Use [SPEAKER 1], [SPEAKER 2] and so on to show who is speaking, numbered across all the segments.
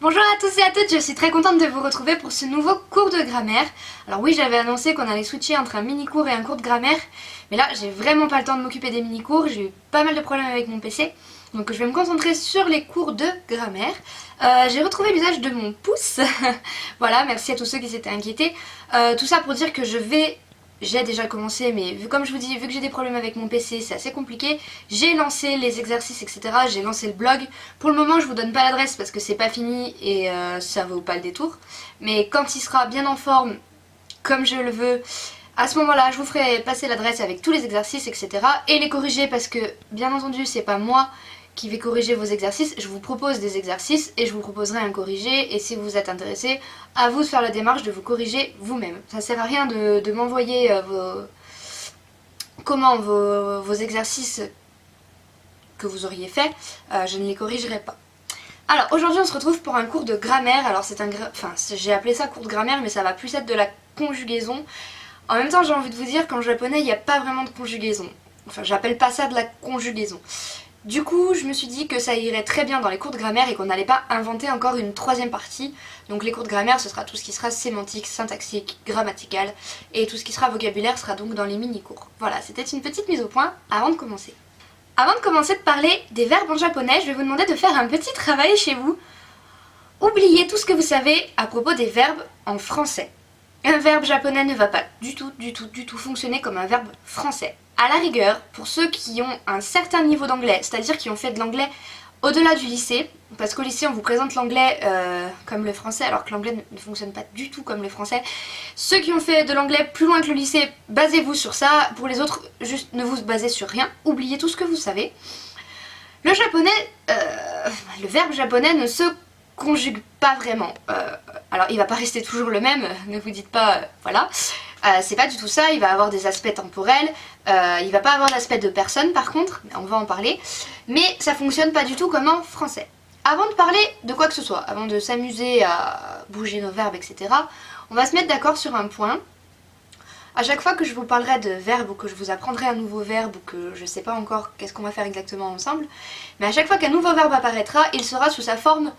[SPEAKER 1] Bonjour à tous et à toutes, je suis très contente de vous retrouver pour ce nouveau cours de grammaire. Alors oui, j'avais annoncé qu'on allait switcher entre un mini-cours et un cours de grammaire, mais là j'ai vraiment pas le temps de m'occuper des mini-cours, j'ai eu pas mal de problèmes avec mon PC, donc je vais me concentrer sur les cours de grammaire. J'ai retrouvé l'usage de mon pouce, voilà, merci à tous ceux qui s'étaient inquiétés. Tout ça pour dire que j'ai déjà commencé, mais comme je vous dis, vu que j'ai des problèmes avec mon PC, c'est assez compliqué. J'ai lancé les exercices, etc. J'ai lancé le blog. Pour le moment, je vous donne pas l'adresse parce que c'est pas fini et ça vaut pas le détour. Mais quand il sera bien en forme, comme je le veux, à ce moment-là, je vous ferai passer l'adresse avec tous les exercices, etc. Et les corriger parce que, bien entendu, c'est pas moi qui vais corriger vos exercices, je vous propose des exercices et je vous proposerai un corrigé, et si vous êtes intéressé, à vous de faire la démarche de vous corriger vous-même. Ça sert à rien de m'envoyer vos exercices que vous auriez fait, je ne les corrigerai pas. Alors aujourd'hui on se retrouve pour un cours de grammaire. Alors j'ai appelé ça cours de grammaire, mais ça va plus être de la conjugaison. En même temps j'ai envie de vous dire qu'en japonais il n'y a pas vraiment de conjugaison. Enfin j'appelle pas ça de la conjugaison. Du coup, je me suis dit que ça irait très bien dans les cours de grammaire et qu'on n'allait pas inventer encore une troisième partie. Donc les cours de grammaire, ce sera tout ce qui sera sémantique, syntaxique, grammatical, et tout ce qui sera vocabulaire sera donc dans les mini-cours. Voilà, c'était une petite mise au point avant de commencer. Avant de commencer de parler des verbes en japonais, je vais vous demander de faire un petit travail chez vous. Oubliez tout ce que vous savez à propos des verbes en français. Un verbe japonais ne va pas du tout fonctionner comme un verbe français. À la rigueur, pour ceux qui ont un certain niveau d'anglais, c'est-à-dire qui ont fait de l'anglais au-delà du lycée, parce qu'au lycée on vous présente l'anglais comme le français, alors que l'anglais ne fonctionne pas du tout comme le français. Ceux qui ont fait de l'anglais plus loin que le lycée, basez-vous sur ça. Pour les autres, juste ne vous basez sur rien, oubliez tout ce que vous savez. Le japonais, le verbe japonais ne se conjugue pas vraiment. Alors il va pas rester toujours le même, ne vous dites pas, voilà. C'est pas du tout ça, il va avoir des aspects temporels, il va pas avoir l'aspect de personne par contre, on va en parler, mais ça fonctionne pas du tout comme en français. Avant de parler de quoi que ce soit, avant de s'amuser à bouger nos verbes, etc., on va se mettre d'accord sur un point. À chaque fois que je vous parlerai de verbes ou que je vous apprendrai un nouveau verbe ou que je sais pas encore qu'est-ce qu'on va faire exactement ensemble, mais à chaque fois qu'un nouveau verbe apparaîtra, il sera sous sa forme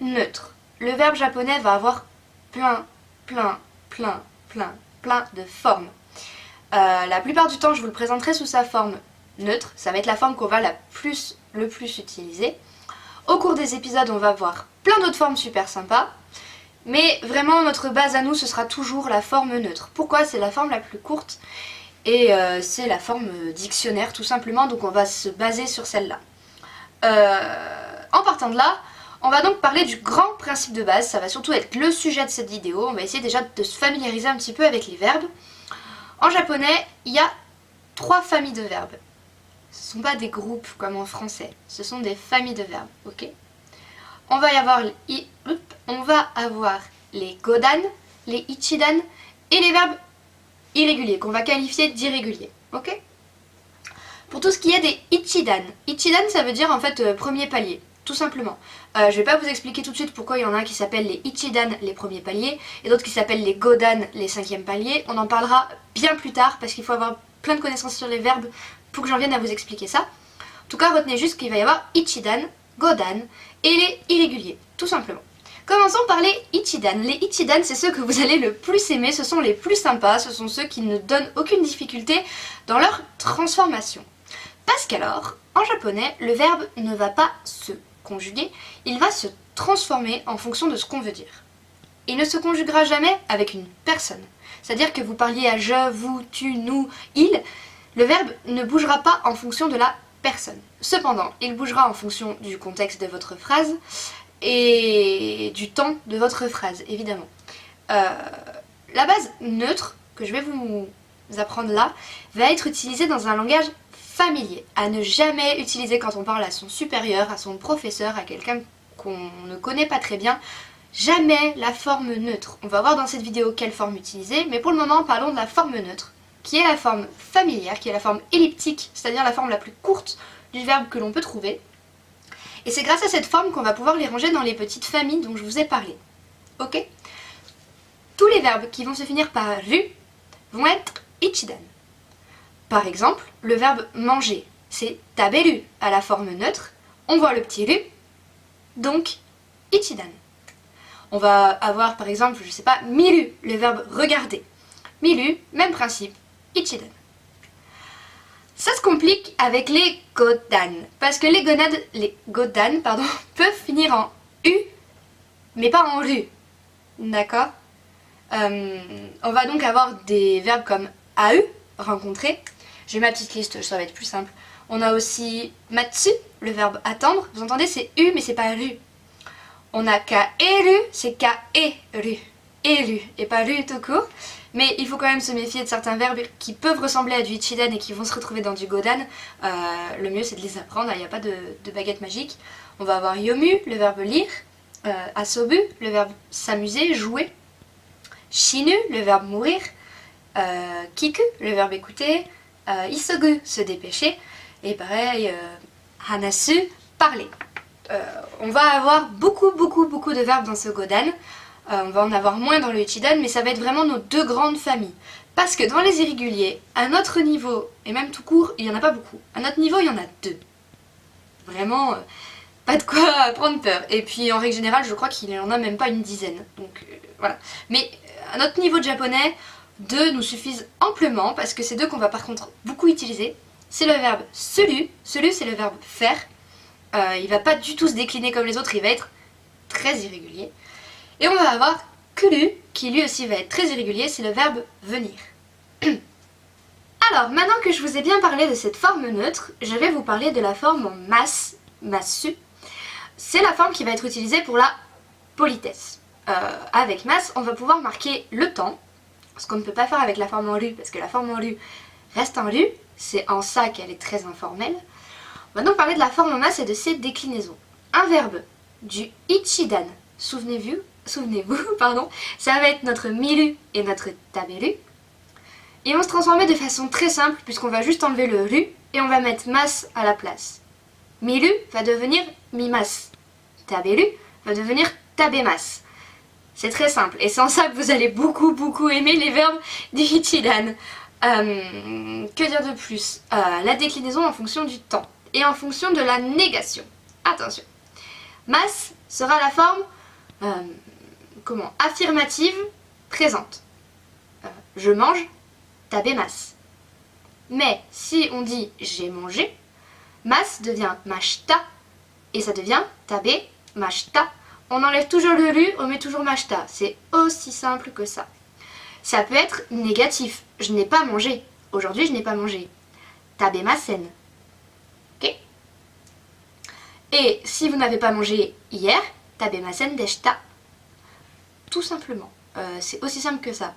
[SPEAKER 1] neutre. Le verbe japonais va avoir plein de formes. La plupart du temps, je vous le présenterai sous sa forme neutre. Ça va être la forme qu'on va le plus utiliser. Au cours des épisodes, on va voir plein d'autres formes super sympas. Mais vraiment, notre base à nous, ce sera toujours la forme neutre. Pourquoi? C'est la forme la plus courte et c'est la forme dictionnaire tout simplement. Donc on va se baser sur celle-là. En partant de là, on va donc parler du grand principe de base, ça va surtout être le sujet de cette vidéo. On va essayer déjà de se familiariser un petit peu avec les verbes. En japonais, il y a 3 familles de verbes. Ce ne sont pas des groupes comme en français, ce sont des familles de verbes, ok? On va avoir les godan, les ichidan et les verbes irréguliers, qu'on va qualifier d'irréguliers, ok? Pour tout ce qui est des ichidan, ichidan ça veut dire en fait premier palier. Tout simplement. Je vais pas vous expliquer tout de suite pourquoi il y en a un qui s'appelle les ichidan, les premiers paliers, et d'autres qui s'appellent les godan, les 5e paliers. On en parlera bien plus tard parce qu'il faut avoir plein de connaissances sur les verbes pour que j'en vienne à vous expliquer ça. En tout cas, retenez juste qu'il va y avoir ichidan, godan et les irréguliers, tout simplement. Commençons par les ichidan. Les ichidan, c'est ceux que vous allez le plus aimer, ce sont les plus sympas, ce sont ceux qui ne donnent aucune difficulté dans leur transformation. Parce qu'alors, en japonais, le verbe ne va pas se conjuguer, il va se transformer en fonction de ce qu'on veut dire. Il ne se conjuguera jamais avec une personne. C'est-à-dire que vous parliez à je, vous, tu, nous, il, le verbe ne bougera pas en fonction de la personne. Cependant, il bougera en fonction du contexte de votre phrase et du temps de votre phrase, évidemment. La base neutre que je vais vous apprendre là va être utilisée dans un langage familier, à ne jamais utiliser quand on parle à son supérieur, à son professeur, à quelqu'un qu'on ne connaît pas très bien. Jamais la forme neutre. On va voir dans cette vidéo quelle forme utiliser, mais pour le moment parlons de la forme neutre, qui est la forme familière, qui est la forme elliptique, c'est-à-dire la forme la plus courte du verbe que l'on peut trouver. Et c'est grâce à cette forme qu'on va pouvoir les ranger dans les petites familles dont je vous ai parlé. Ok? Tous les verbes qui vont se finir par ru vont être ichidan. Par exemple, le verbe manger, c'est taberu à la forme neutre. On voit le petit ru, donc ichidan. On va avoir par exemple, je sais pas, miru, le verbe regarder. Miru, même principe, ichidan. Ça se complique avec les godan, parce que les godan, pardon, peuvent finir en u, mais pas en ru. D'accord? On va donc avoir des verbes comme AU, rencontrer. J'ai ma petite liste, ça va être plus simple. On a aussi matsu, le verbe attendre. Vous entendez, c'est U, mais c'est pas ru. On a kaeru, c'est kaeru. Élu, et pas ru tout court. Mais il faut quand même se méfier de certains verbes qui peuvent ressembler à du ichidan et qui vont se retrouver dans du godan. Le mieux, c'est de les apprendre, il n'y a pas de baguette magique. On va avoir yomu, le verbe lire. Asobu, le verbe s'amuser, jouer. Shinu, le verbe mourir. Kiku, le verbe écouter. Isogu, se dépêcher. Et pareil, hanasu, parler. On va avoir beaucoup de verbes dans ce godan. On va en avoir moins dans le ichidan, mais ça va être vraiment nos deux grandes familles. Parce que dans les irréguliers, à notre niveau, et même tout court, il n'y en a pas beaucoup. À notre niveau, il y en a 2. Vraiment, pas de quoi prendre peur. Et puis en règle générale, je crois qu'il n'y en a même pas une dizaine. Donc voilà. Mais à notre niveau de japonais, 2 nous suffisent amplement, parce que c'est 2 qu'on va par contre beaucoup utiliser. C'est le verbe suru. Suru, c'est le verbe faire. Il va pas du tout se décliner comme les autres, il va être très irrégulier. Et on va avoir kuru, qui lui aussi va être très irrégulier, c'est le verbe venir. Alors, maintenant que je vous ai bien parlé de cette forme neutre, je vais vous parler de la forme en mas, masu. C'est la forme qui va être utilisée pour la politesse. Avec mas, on va pouvoir marquer le temps, ce qu'on ne peut pas faire avec la forme en ru, parce que la forme en ru reste en ru, c'est en ça qu'elle est très informelle. On va donc parler de la forme en mas et de ses déclinaisons. Un verbe du ichidan, souvenez-vous, pardon, ça va être notre miru et notre taberu. Ils vont se transformer de façon très simple puisqu'on va juste enlever le ru et on va mettre mas à la place. Miru va devenir mimas. Taberu va devenir tabemas. C'est très simple et c'est en ça que vous allez beaucoup aimer les verbes du ichidan. Que dire de plus? La déclinaison en fonction du temps et en fonction de la négation. Attention. Mas sera la forme affirmative présente. Je mange, tabemas. Mais si on dit j'ai mangé, mas devient mashita et ça devient tabe mashita. On enlève toujours le ru, on met toujours mashita. C'est aussi simple que ça. Ça peut être négatif. Je n'ai pas mangé. Aujourd'hui, je n'ai pas mangé. Tabemasen. Ok? Et si vous n'avez pas mangé hier, tabemasen deshita. Tout simplement. C'est aussi simple que ça.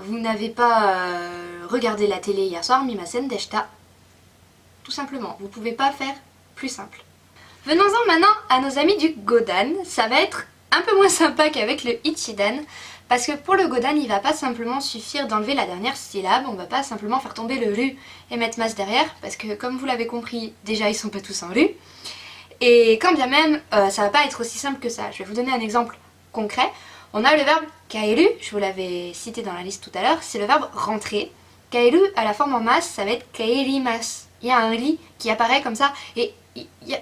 [SPEAKER 1] Vous n'avez pas regardé la télé hier soir, mimasen deshita. Tout simplement. Vous ne pouvez pas faire plus simple. Venons-en maintenant à nos amis du godan. Ça va être un peu moins sympa qu'avec le ichidan. Parce que pour le godan, il va pas simplement suffire d'enlever la dernière syllabe, on va pas simplement faire tomber le ru et mettre mas derrière, parce que comme vous l'avez compris, déjà ils sont pas tous en ru. Et quand bien même, ça va pas être aussi simple que ça. Je vais vous donner un exemple concret. On a le verbe kaeru, je vous l'avais cité dans la liste tout à l'heure, c'est le verbe rentrer. Kaeru à la forme en mas, ça va être kaerimas. Il y a un ri qui apparaît comme ça, et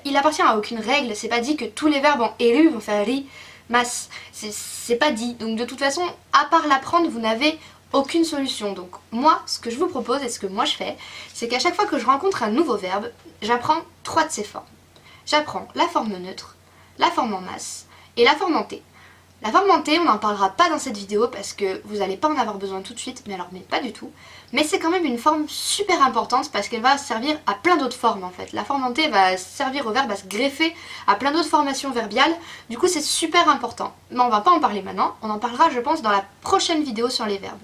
[SPEAKER 1] il appartient à aucune règle, c'est pas dit que tous les verbes en eru vont faire ri. Mas, c'est pas dit. Donc de toute façon, à part l'apprendre, vous n'avez aucune solution. Donc moi, ce que je vous propose et ce que moi je fais, c'est qu'à chaque fois que je rencontre un nouveau verbe, j'apprends 3 de ces formes. J'apprends la forme neutre, la forme en mas et la forme en t. La forme en t, on n'en parlera pas dans cette vidéo parce que vous n'allez pas en avoir besoin tout de suite, mais pas du tout. Mais c'est quand même une forme super importante parce qu'elle va servir à plein d'autres formes en fait. La forme en t va servir au verbe à se greffer à plein d'autres formations verbiales. Du coup c'est super important. Mais on va pas en parler maintenant, on en parlera je pense dans la prochaine vidéo sur les verbes.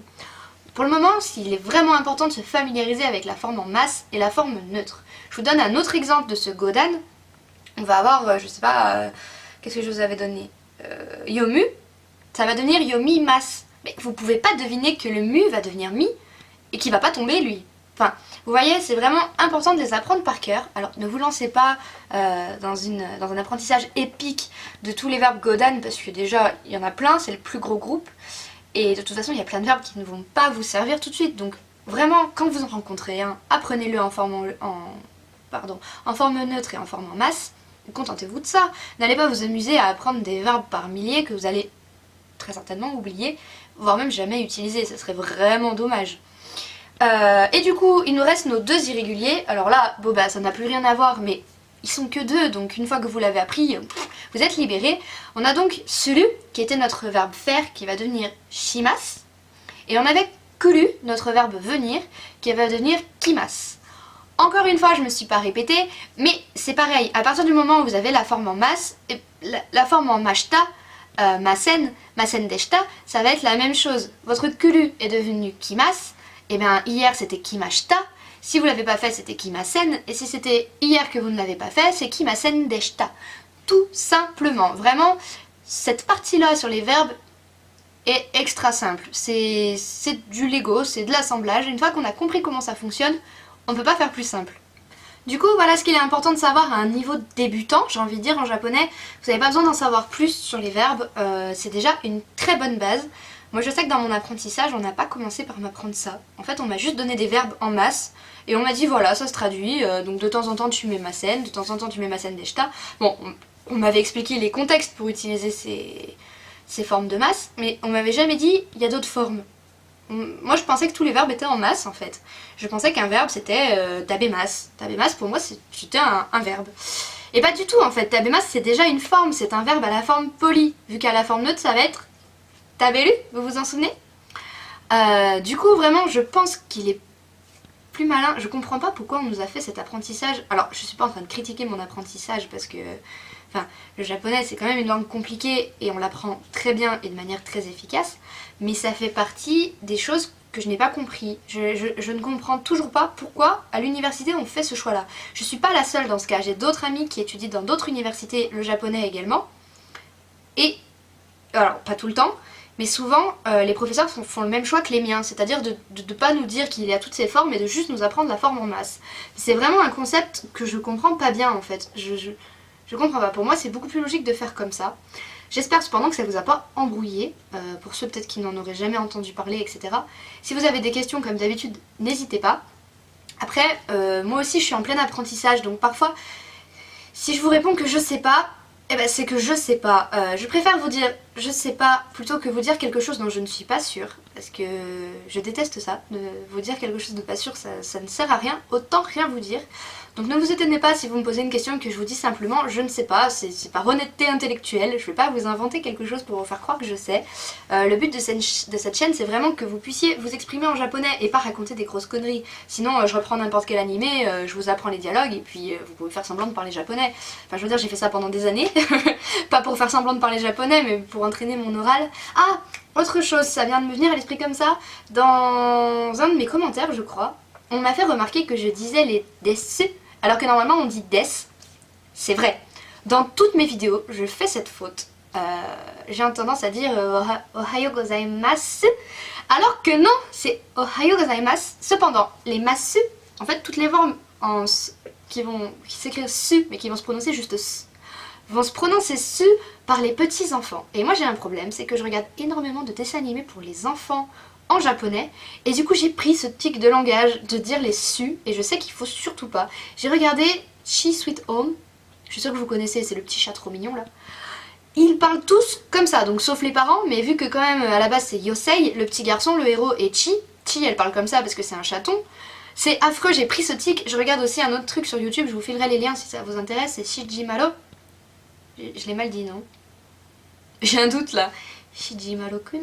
[SPEAKER 1] Pour le moment, il est vraiment important de se familiariser avec la forme en mas et la forme neutre. Je vous donne un autre exemple de ce godan. On va avoir, je sais pas, qu'est-ce que je vous avais donné, yomu, ça va devenir yomi mas. Mais vous pouvez pas deviner que le mu va devenir mi et qu'il va pas tomber lui. Enfin, vous voyez, c'est vraiment important de les apprendre par cœur. Alors ne vous lancez pas dans un apprentissage épique de tous les verbes godan parce que déjà il y en a plein, c'est le plus gros groupe. Et de toute façon il y a plein de verbes qui ne vont pas vous servir tout de suite. Donc vraiment, quand vous en rencontrez un, apprenez-le en forme neutre et en forme en mas. contentez-vous de ça. N'allez pas vous amuser à apprendre des verbes par milliers que vous allez très certainement oublier, voire même jamais utiliser, ça serait vraiment dommage. Et du coup, il nous reste nos 2 irréguliers. Alors là, bon bah ça n'a plus rien à voir, mais ils sont que 2, donc une fois que vous l'avez appris, vous êtes libérés. On a donc suru, qui était notre verbe faire, qui va devenir shimas. Et on avait kuru, notre verbe venir, qui va devenir kimas. Encore une fois, je me suis pas répétée, mais c'est pareil. À partir du moment où vous avez la forme en mas, et la forme en mashta, masen deshta, ça va être la même chose. Votre kuru est devenu kimas. Et bien hier c'était kimashita, si vous l'avez pas fait c'était kimasen, et si c'était hier que vous ne l'avez pas fait c'est kimasen deshita. Tout simplement, vraiment, cette partie-là sur les verbes est extra simple. C'est du Lego, c'est de l'assemblage. Une fois qu'on a compris comment ça fonctionne, on ne peut pas faire plus simple. Du coup, voilà ce qu'il est important de savoir à un niveau débutant, j'ai envie de dire en japonais. Vous n'avez pas besoin d'en savoir plus sur les verbes, c'est déjà une très bonne base. Moi je sais que dans mon apprentissage, on n'a pas commencé par m'apprendre ça. En fait, on m'a juste donné des verbes en masse, et on m'a dit voilà, ça se traduit, donc de temps en temps tu mets masen, de temps en temps tu mets masen deshita. Bon, on m'avait expliqué les contextes pour utiliser ces formes de masse, mais on m'avait jamais dit il y a d'autres formes. Moi je pensais que tous les verbes étaient en masse en fait. Je pensais qu'un verbe c'était tabemas. Tabemas pour moi c'était un verbe. Et pas du tout en fait, tabemas c'est déjà une forme, c'est un verbe à la forme polie. Vu qu'à la forme neutre ça va être tabelu, vous vous en souvenez? Du coup vraiment je pense qu'il est plus malin. Je comprends pas pourquoi on nous a fait cet apprentissage. Alors je suis pas en train de critiquer mon apprentissage parce que enfin, le japonais c'est quand même une langue compliquée et on l'apprend très bien et de manière très efficace, mais ça fait partie des choses que je n'ai pas compris. Je ne comprends toujours pas pourquoi à l'université on fait ce choix là. Je suis pas la seule dans ce cas, j'ai d'autres amis qui étudient dans d'autres universités le japonais également, et alors pas tout le temps, mais souvent les professeurs font le même choix que les miens, c'est-à-dire de ne pas nous dire qu'il y a toutes ces formes et de juste nous apprendre la forme en masse. C'est vraiment un concept que je comprends pas bien en fait. Je comprends pas, pour moi c'est beaucoup plus logique de faire comme ça. J'espère cependant que ça vous a pas embrouillé, pour ceux peut-être qui n'en auraient jamais entendu parler, etc. Si vous avez des questions comme d'habitude, n'hésitez pas. Après, moi aussi je suis en plein apprentissage, donc parfois, si je vous réponds que je sais pas, eh ben c'est que je sais pas. Je préfère vous dire je sais pas plutôt que vous dire quelque chose dont je ne suis pas sûre, parce que je déteste ça, de vous dire quelque chose de pas sûr, ça ne sert à rien, autant rien vous dire. Donc ne vous étonnez pas si vous me posez une question et que je vous dis simplement je ne sais pas, c'est par honnêteté intellectuelle, je vais pas vous inventer quelque chose pour vous faire croire que je sais. Le but de cette chaîne c'est vraiment que vous puissiez vous exprimer en japonais et pas raconter des grosses conneries. Sinon je reprends n'importe quel animé, je vous apprends les dialogues et puis vous pouvez faire semblant de parler japonais. Enfin je veux dire j'ai fait ça pendant des années, pas pour faire semblant de parler japonais mais pour entraîner mon oral. Ah, autre chose, ça vient de me venir à l'esprit comme ça, dans un de mes commentaires je crois, on m'a fait remarquer que je disais les desu alors que normalement on dit des. C'est vrai. Dans toutes mes vidéos, je fais cette faute. J'ai tendance à dire Ohayo gozaimasu, alors que non, c'est Ohayo gozaimasu. Cependant, les masu, en fait, toutes les formes qui s'écrivent su, mais qui vont se prononcer juste s, vont se prononcer su par les petits enfants. Et moi j'ai un problème, c'est que je regarde énormément de dessins animés pour les enfants en japonais, et du coup j'ai pris ce tic de langage de dire les su, et je sais qu'il faut surtout pas. J'ai regardé Chi Sweet Home, je suis sûre que vous connaissez, c'est le petit chat trop mignon là. Ils parlent tous comme ça, donc sauf les parents, mais vu que quand même à la base c'est Yosei, le petit garçon, le héros, et Chi elle parle comme ça parce que c'est un chaton. C'est affreux, j'ai pris ce tic. Je regarde aussi un autre truc sur YouTube, je vous filerai les liens si ça vous intéresse, c'est Shijimaro. Je l'ai mal dit, non? J'ai un doute là. Shijimaro-kun,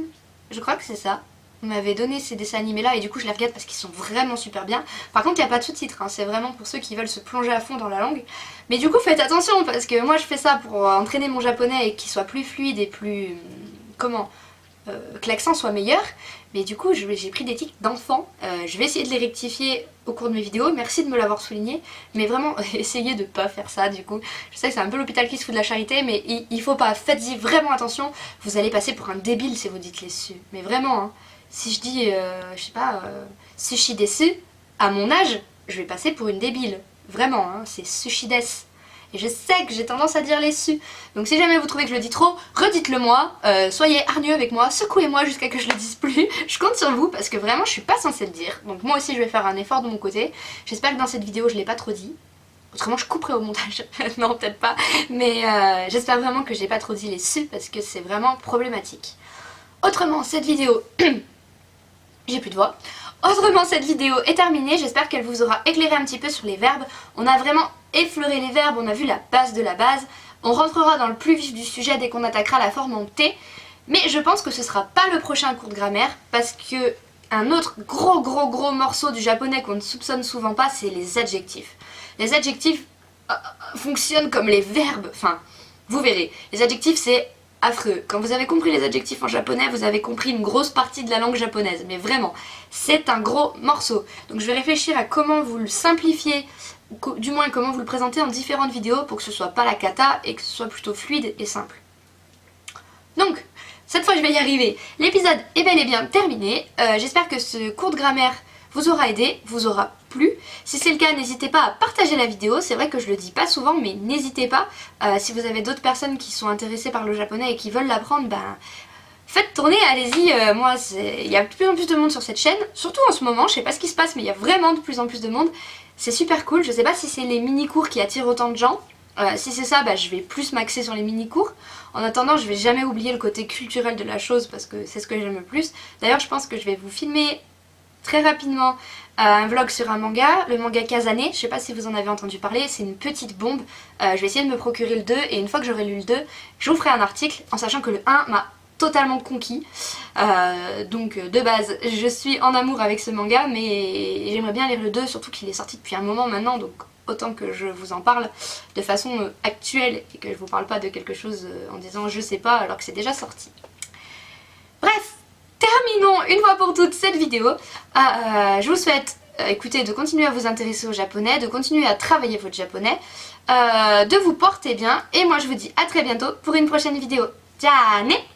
[SPEAKER 1] je crois que c'est ça. On m'avait donné ces dessins animés là et du coup je les regarde parce qu'ils sont vraiment super bien. Par contre il n'y a pas de sous-titres, hein. C'est vraiment pour ceux qui veulent se plonger à fond dans la langue. Mais du coup faites attention parce que moi je fais ça pour entraîner mon japonais et qu'il soit plus fluide et plus... que l'accent soit meilleur. Mais du coup j'ai pris des tics d'enfant. Je vais essayer de les rectifier au cours de mes vidéos. Merci de me l'avoir souligné. Mais vraiment essayez de pas faire ça du coup. Je sais que c'est un peu l'hôpital qui se fout de la charité, mais il faut pas. Faites-y vraiment attention. Vous allez passer pour un débile si vous dites les su. Mais vraiment hein. Si je dis, je sais pas, sushi desu, à mon âge, je vais passer pour une débile. Vraiment, hein, c'est sushi des. Et je sais que j'ai tendance à dire les su. Donc si jamais vous trouvez que je le dis trop, redites-le moi, soyez hargneux avec moi, secouez-moi jusqu'à que je le dise plus. Je compte sur vous parce que vraiment je suis pas censée le dire. Donc moi aussi je vais faire un effort de mon côté. J'espère que dans cette vidéo je l'ai pas trop dit. Autrement je couperai au montage. Non peut-être pas. Mais j'espère vraiment que j'ai pas trop dit les su parce que c'est vraiment problématique. Autrement cette vidéo... j'ai plus de voix. Autrement cette vidéo est terminée, j'espère qu'elle vous aura éclairé un petit peu sur les verbes. On a vraiment effleuré les verbes, on a vu la base de la base. On rentrera dans le plus vif du sujet dès qu'on attaquera la forme en T. Mais je pense que ce sera pas le prochain cours de grammaire parce que un autre gros morceau du japonais qu'on ne soupçonne souvent pas, c'est les adjectifs. Les adjectifs fonctionnent comme les verbes, enfin vous verrez. Les adjectifs c'est affreux. Quand vous avez compris les adjectifs en japonais, vous avez compris une grosse partie de la langue japonaise. Mais vraiment, c'est un gros morceau. Donc je vais réfléchir à comment vous le simplifier, ou du moins comment vous le présenter en différentes vidéos pour que ce soit pas la cata et que ce soit plutôt fluide et simple. Donc, cette fois je vais y arriver. L'épisode est bel et bien terminé. J'espère que ce cours de grammaire vous aura aidé, vous aura plu. Si c'est le cas, n'hésitez pas à partager la vidéo. C'est vrai que je le dis pas souvent, mais n'hésitez pas. Si vous avez d'autres personnes qui sont intéressées par le japonais et qui veulent l'apprendre, ben faites tourner, allez-y. Moi, il y a de plus en plus de monde sur cette chaîne, surtout en ce moment. Je sais pas ce qui se passe, mais il y a vraiment de plus en plus de monde. C'est super cool. Je sais pas si c'est les mini-cours qui attirent autant de gens. Si c'est ça, bah, je vais plus m'axer sur les mini-cours. En attendant, je vais jamais oublier le côté culturel de la chose parce que c'est ce que j'aime le plus. D'ailleurs, je pense que je vais vous filmer très rapidement un vlog sur un manga, le manga Kazane. Je sais pas si vous en avez entendu parler, c'est une petite bombe. Je vais essayer de me procurer le 2 et une fois que j'aurai lu le 2, je vous ferai un article en sachant que le 1 m'a totalement conquis. Donc de base, je suis en amour avec ce manga, mais j'aimerais bien lire le 2, surtout qu'il est sorti depuis un moment maintenant, donc autant que je vous en parle de façon actuelle et que je vous parle pas de quelque chose en disant je sais pas alors que c'est déjà sorti. Bref, terminons une fois pour toutes cette vidéo. Je vous souhaite écoutez, de continuer à vous intéresser au japonais, de continuer à travailler votre japonais, de vous porter bien et moi je vous dis à très bientôt pour une prochaine vidéo. Ciao!